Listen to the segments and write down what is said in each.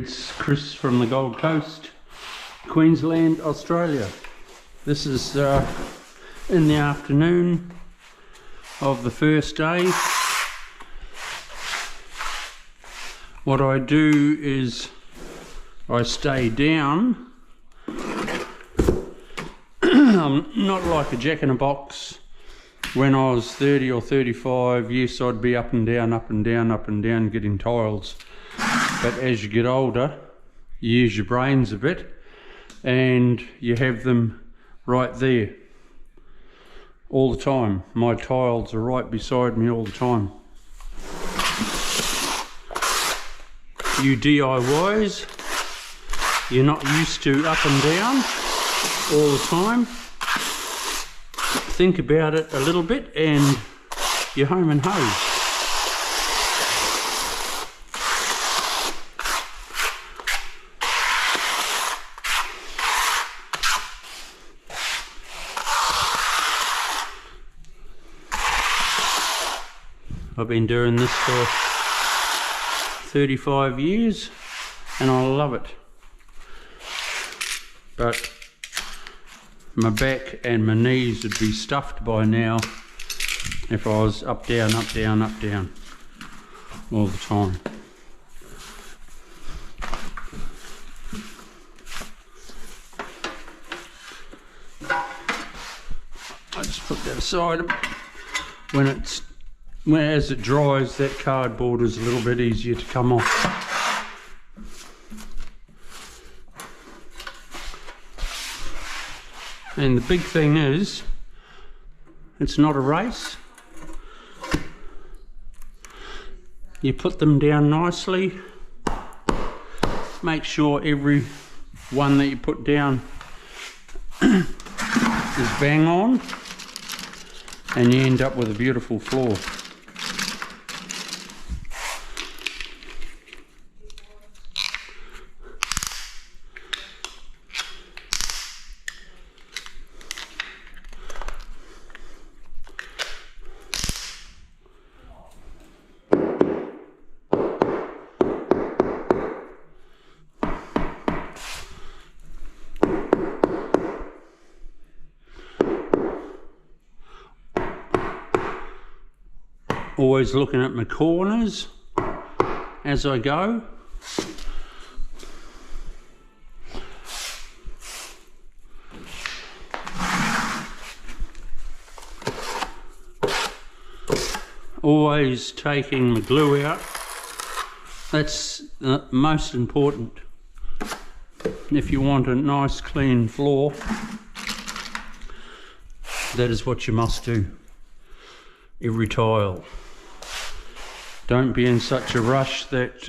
It's Chris from the Gold Coast, Queensland, Australia. This is in the afternoon of the first day. What I do is I stay down. I'm not like a jack-in-a-box. When I was 30 or 35, yes, I'd be up and down, up and down, up and down getting tiles. But as you get older, you use your brains a bit and you have them right there all the time. My tiles are right beside me all the time. You DIYs, you're not used to up and down all the time. Think about it a little bit and you're home and hosed. I've been doing this for 35 years and I love it. But my back and my knees would be stuffed by now if I was up, down, up, down, up, down all the time. I just put that aside. As it dries, that cardboard is a little bit easier to come off. And the big thing is, it's not a race. You put them down nicely. Make sure every one that you put down is bang on, and you end up with a beautiful floor. Always looking at my corners as I go. Always taking the glue out. That's most important. If you want a nice clean floor, that is what you must do. Every tile. Don't be in such a rush that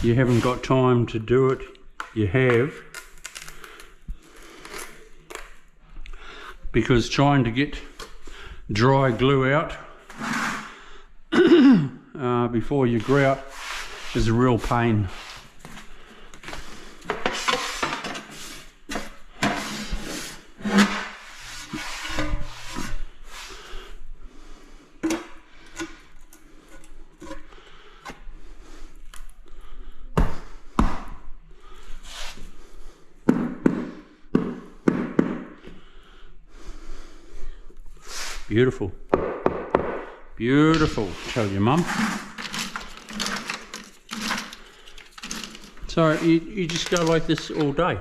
you haven't got time to do it. You have. Because trying to get dry glue out before you grout is a real pain. Beautiful, beautiful, tell your mum. So you just go like this all day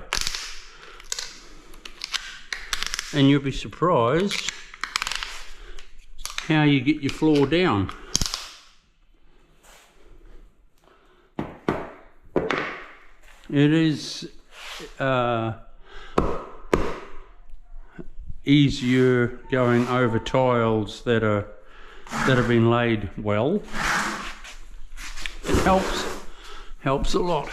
and you'll be surprised how you get your floor down. It is easier going over tiles that have been laid well. It helps a lot.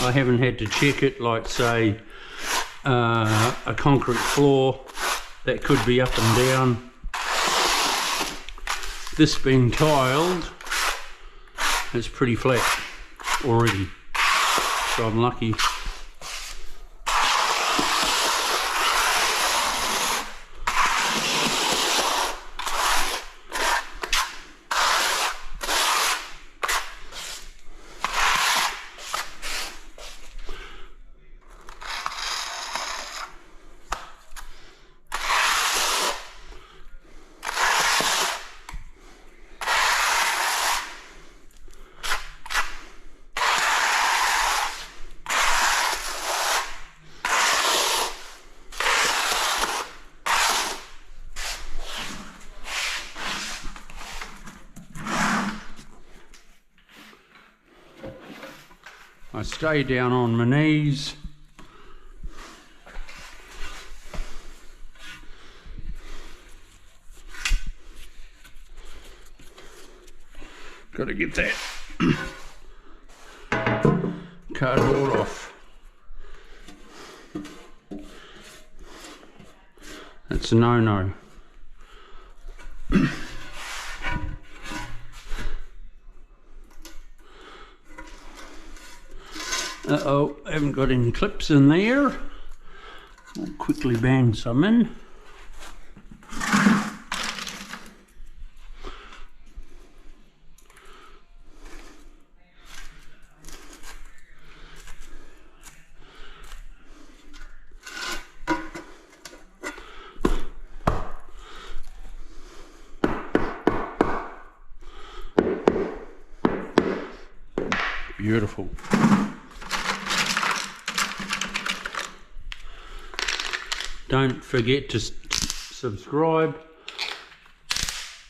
I haven't had to check it like, say, a concrete floor that could be up and down. This being tiled is pretty flat already. so I'm lucky. I stay down on my knees. Got to get that cardboard off. That's a no-no. Uh-oh, I haven't got any clips in there. I'll quickly bang some in. Beautiful. Don't forget to subscribe,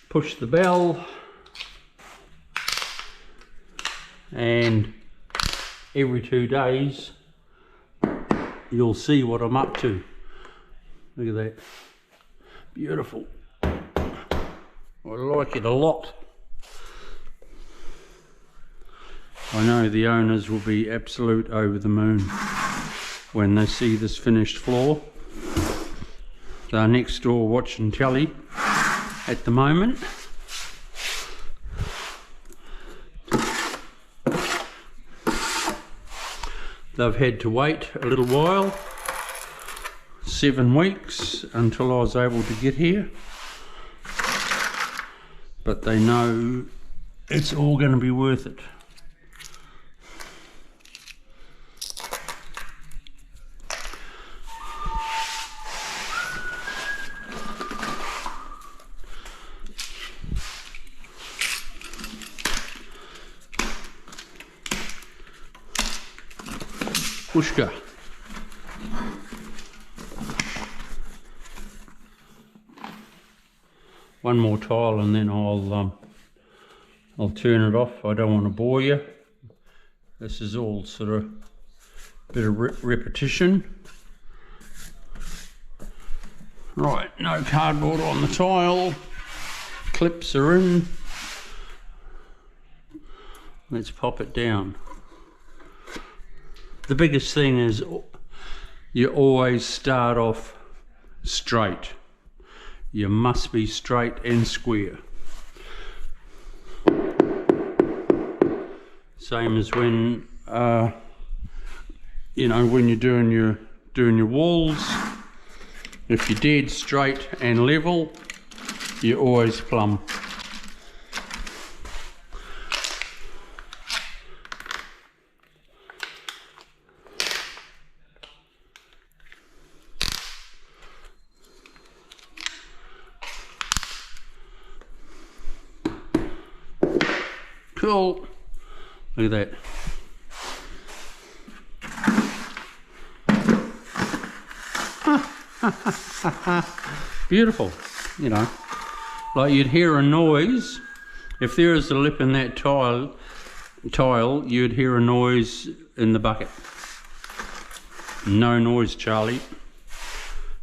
push the bell, and every 2 days you'll see what I'm up to. Look at that. Beautiful. I like it a lot. I know the owners will be absolute over the moon when they see this finished floor. They're next door watching telly at the moment. They've had to wait a little while, 7 weeks, until I was able to get here. But they know it's all going to be worth it. Pushka. One more tile and then I'll turn it off. I don't want to bore you. This is all sort of a bit of repetition. Right, no cardboard on the tile. Clips are in. Let's pop it down. The biggest thing is you always start off straight. You must be straight and square. Same as when you know, when you're doing your walls. If you're dead straight and level, you're always plumb. Cool. Look at that. Beautiful, you know. Like you'd hear a noise. If there is a lip in that tile, you'd hear a noise in the bucket. No noise, Charlie.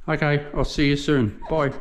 Okay, I'll see you soon. Bye.